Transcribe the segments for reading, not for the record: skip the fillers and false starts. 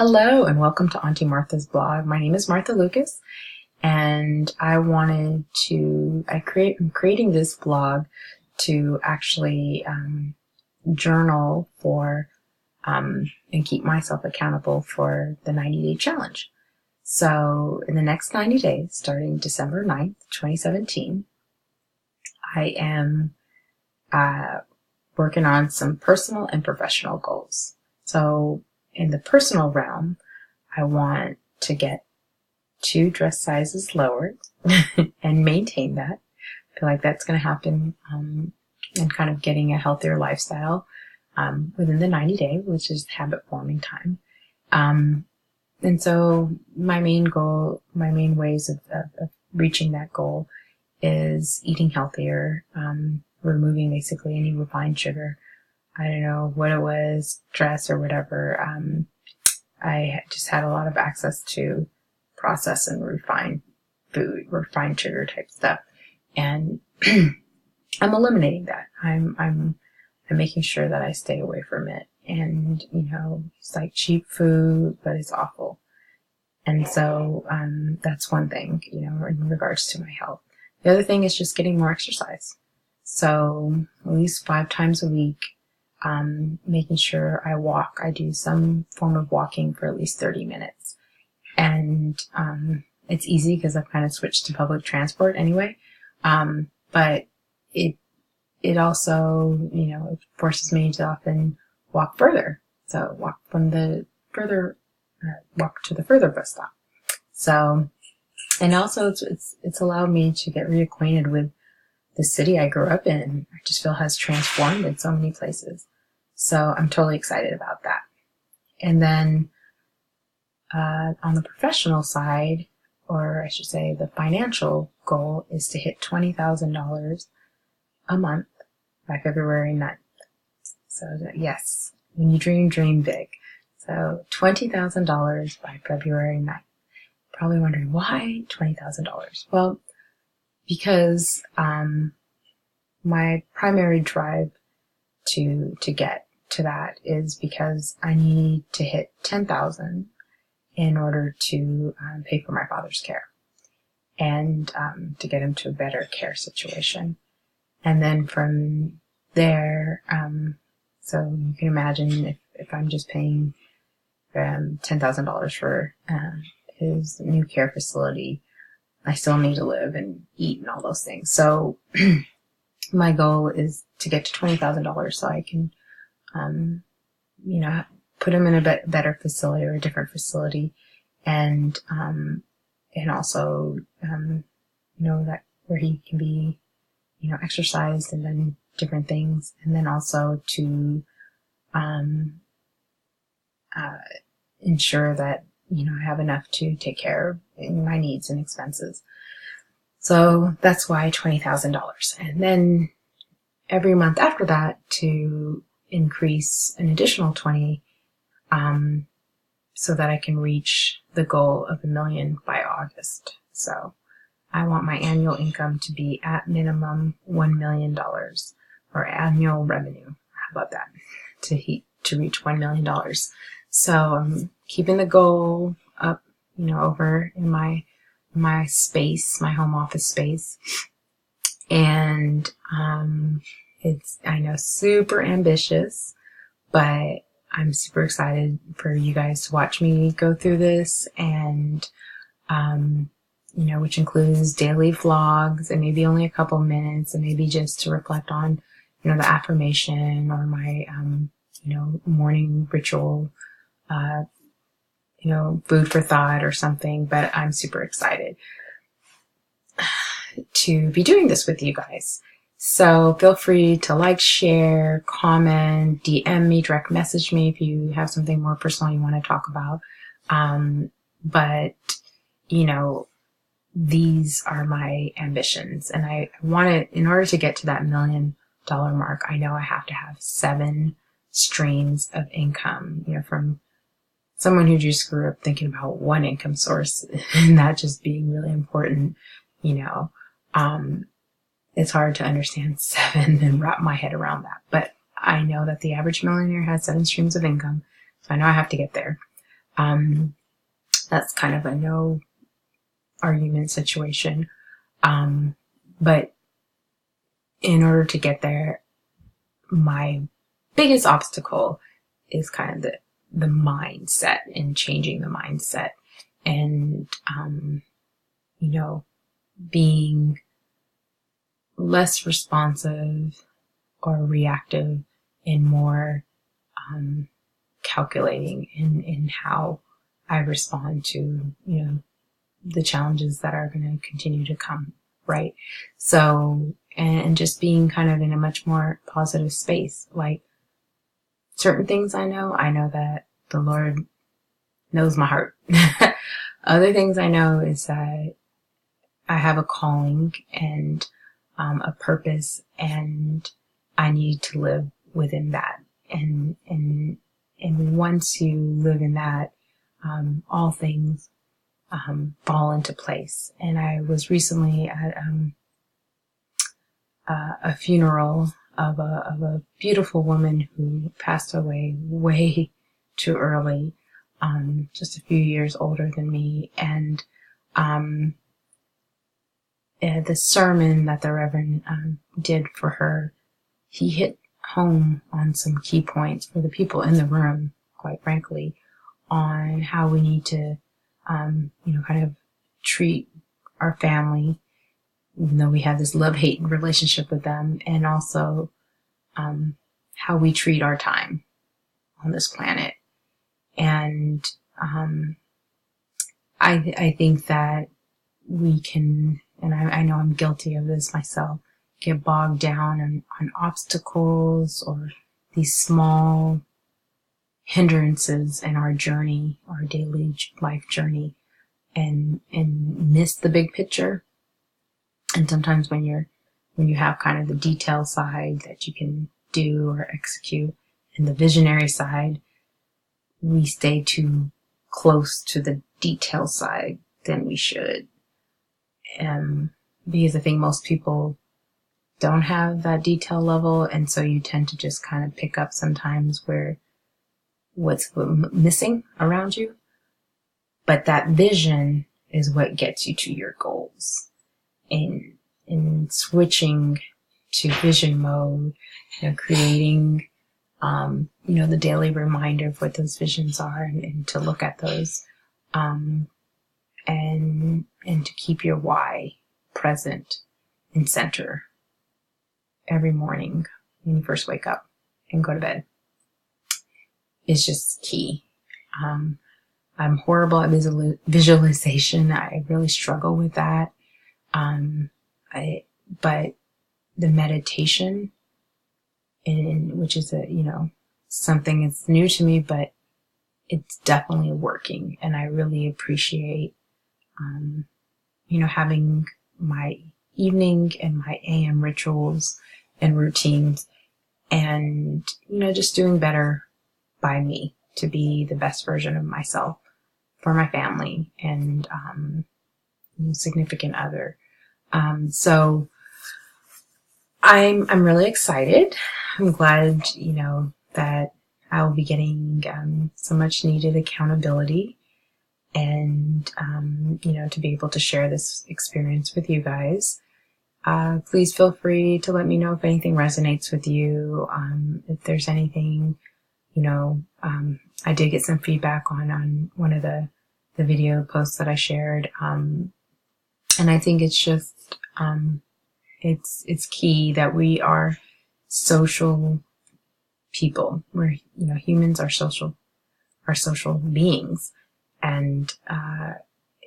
Hello and welcome to Auntie Martha's blog. My name is Martha Lucas, and I'm creating this blog to actually journal for and keep myself accountable for the 90-day challenge. So in the next 90 days, starting December 9th, 2017, I am working on some personal and professional goals. So in the personal realm, I want to get 2 dress sizes lowered and maintain that. I feel like that's going to happen and kind of getting a healthier lifestyle within the 90 days, which is habit forming time. And so my main ways of reaching that goal is eating healthier, removing basically any refined sugar. I don't know what it was, stress or whatever. I just had a lot of access to processed and refined food, refined sugar type stuff. And I'm eliminating that. I'm making sure that I stay away from it. And, it's like cheap food, but it's awful. And so, that's one thing, in regards to my health. The other thing is just getting more exercise. So at least 5 times a week, making sure I walk. I do some form of walking for at least 30 minutes. And it's easy because I've kind of switched to public transport anyway. But it also, it forces me to often walk further. So walk to the further bus stop. So, and also it's allowed me to get reacquainted with the city I grew up in. I just feel has transformed in so many places. So I'm totally excited about that. And then on the professional side, or I should say the financial goal, is to hit $20,000 a month by February 9th. So yes, when you dream big. So $20,000 by February 9th. Probably wondering why $20,000? Well, because my primary drive to get to that is because I need to hit 10,000 in order to pay for my father's care and to get him to a better care situation. And then from there, so you can imagine if I'm just paying $10,000 for his new care facility, I still need to live and eat and all those things. So my goal is to get to $20,000 so I can, put him in a better facility or a different facility, and also, that where he can be, exercised and then different things, and then also to, ensure that, I have enough to take care of my needs and expenses. So that's why $20,000. And then every month after that to increase an additional 20, so that I can reach the goal of $1 million by August. So I want my annual income to be at minimum $1 million, or annual revenue. How about that? To reach $1 million. So I'm keeping the goal up, over in my space, my home office space. And, it's, I know, super ambitious, but I'm super excited for you guys to watch me go through this, and, which includes daily vlogs and maybe only a couple minutes, and maybe just to reflect on, the affirmation or my, morning ritual, food for thought or something. But I'm super excited to be doing this with you guys. So feel free to like, share, comment, DM me, direct message me if you have something more personal you want to talk about. But, these are my ambitions, and I want to, in order to get to that $1 million mark, I know I have to have 7 streams of income, from someone who just grew up thinking about one income source and that just being really important, it's hard to understand 7 and wrap my head around that. But I know that the average millionaire has 7 streams of income, so I know I have to get there. That's kind of a no argument situation. But in order to get there, my biggest obstacle is kind of the mindset and changing the mindset and, being less responsive or reactive and more, calculating in how I respond to, the challenges that are going to continue to come, right? So, and just being kind of in a much more positive space. Like, certain things I know that the Lord knows my heart. Other things I know is that I have a calling and a purpose, and I need to live within that. And once you live in that, all things fall into place. And I was recently at a funeral of a beautiful woman who passed away way too early, just a few years older than me. And the sermon that the Reverend did for her, he hit home on some key points for the people in the room, quite frankly, on how we need to, kind of treat our family, even though we have this love-hate relationship with them, and also how we treat our time on this planet. And I think that we can, and I know I'm guilty of this myself, get bogged down on obstacles or these small hindrances in our journey, our daily life journey, and miss the big picture. And sometimes when you have kind of the detail side that you can do or execute, and the visionary side, we stay too close to the detail side than we should. Because I think most people don't have that detail level, and so you tend to just kind of pick up sometimes what's missing around you. But that vision is what gets you to your goals. In switching to vision mode, creating, the daily reminder of what those visions are, and to look at those, and to keep your why present and center every morning when you first wake up and go to bed is just key. I'm horrible at visualization. I really struggle with that. But the meditation, which is something that's new to me, but it's definitely working. And I really appreciate, having my evening and my AM rituals and routines, and, just doing better by me to be the best version of myself for my family and, significant other. So I'm really excited. I'm glad, that I will be getting, some much needed accountability and, to be able to share this experience with you guys. Please feel free to let me know if anything resonates with you. If there's anything, I did get some feedback on one of the video posts that I shared. And I think it's just, it's key that we are social people. We're, humans are social beings. And,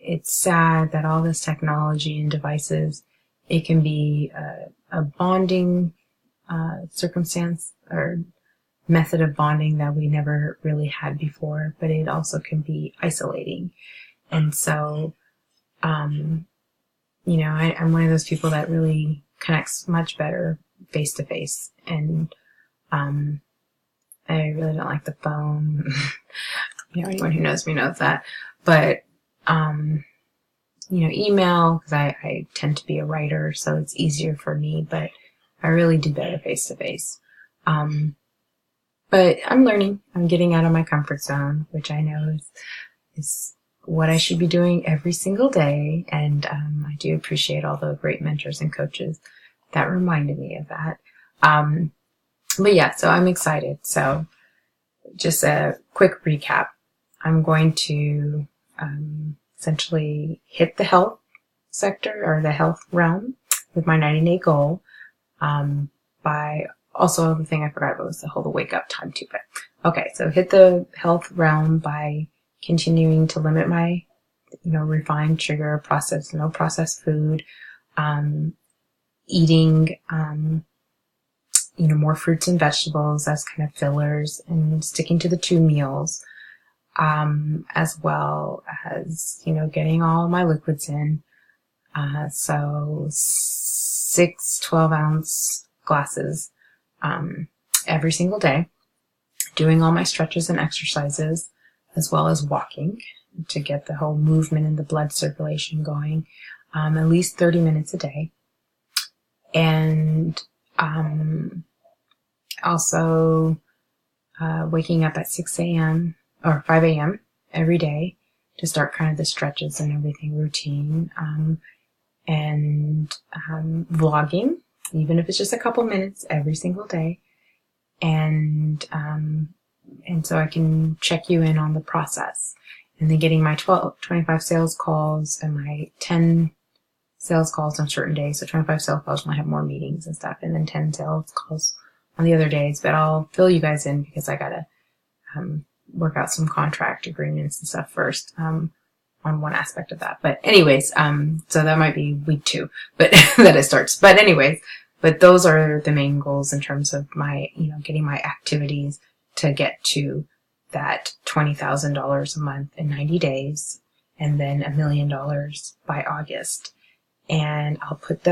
it's sad that all this technology and devices, it can be a bonding, circumstance or method of bonding that we never really had before, but it also can be isolating. And so, I'm one of those people that really connects much better face to face. And, I really don't like the phone. Anyone who knows me knows that. But, email, because I tend to be a writer, so it's easier for me, but I really do better face to face. But I'm learning. I'm getting out of my comfort zone, which I know is is what I should be doing every single day. And I do appreciate all the great mentors and coaches that reminded me of that. But yeah, so I'm excited. So just a quick recap. I'm going to essentially hit the health sector or the health realm with my 90-day goal. By also the thing I forgot about was the whole wake up time too. But okay, so hit the health realm by continuing to limit my, refined sugar, no processed food, eating, more fruits and vegetables as kind of fillers, and sticking to the 2 meals, as well as, getting all my liquids in. So 6 12-ounce glasses, every single day, doing all my stretches and exercises, as well as walking to get the whole movement and the blood circulation going, at least 30 minutes a day. And also waking up at 6 a.m. or 5 a.m. every day to start kind of the stretches and everything routine, and vlogging, even if it's just a couple minutes every single day. And so I can check you in on the process. And then getting my 25 sales calls and my 10 sales calls on certain days. So 25 sales calls when I have more meetings and stuff, and then 10 sales calls on the other days. But I'll fill you guys in because I gotta work out some contract agreements and stuff first on one aspect of that. But anyways, so that might be week 2, but that it starts. But anyways, but those are the main goals in terms of my, getting my activities to get to that $20,000 a month in 90 days, and then $1 million by August. And I'll put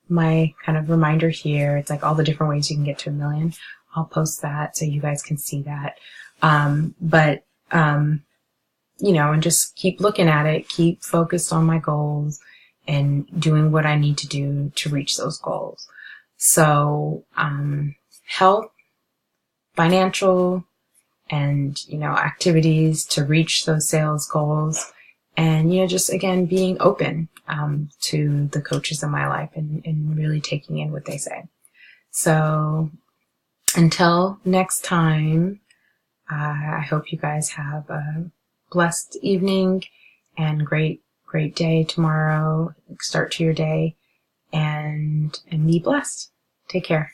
my kind of reminder here. It's like all the different ways you can get to $1 million. I'll post that so you guys can see that. And just keep looking at it, keep focused on my goals and doing what I need to do to reach those goals. So, health, financial, and, activities to reach those sales goals. And, just again, being open, to the coaches in my life and really taking in what they say. So until next time, I hope you guys have a blessed evening and great day tomorrow. Start to your day and be blessed. Take care.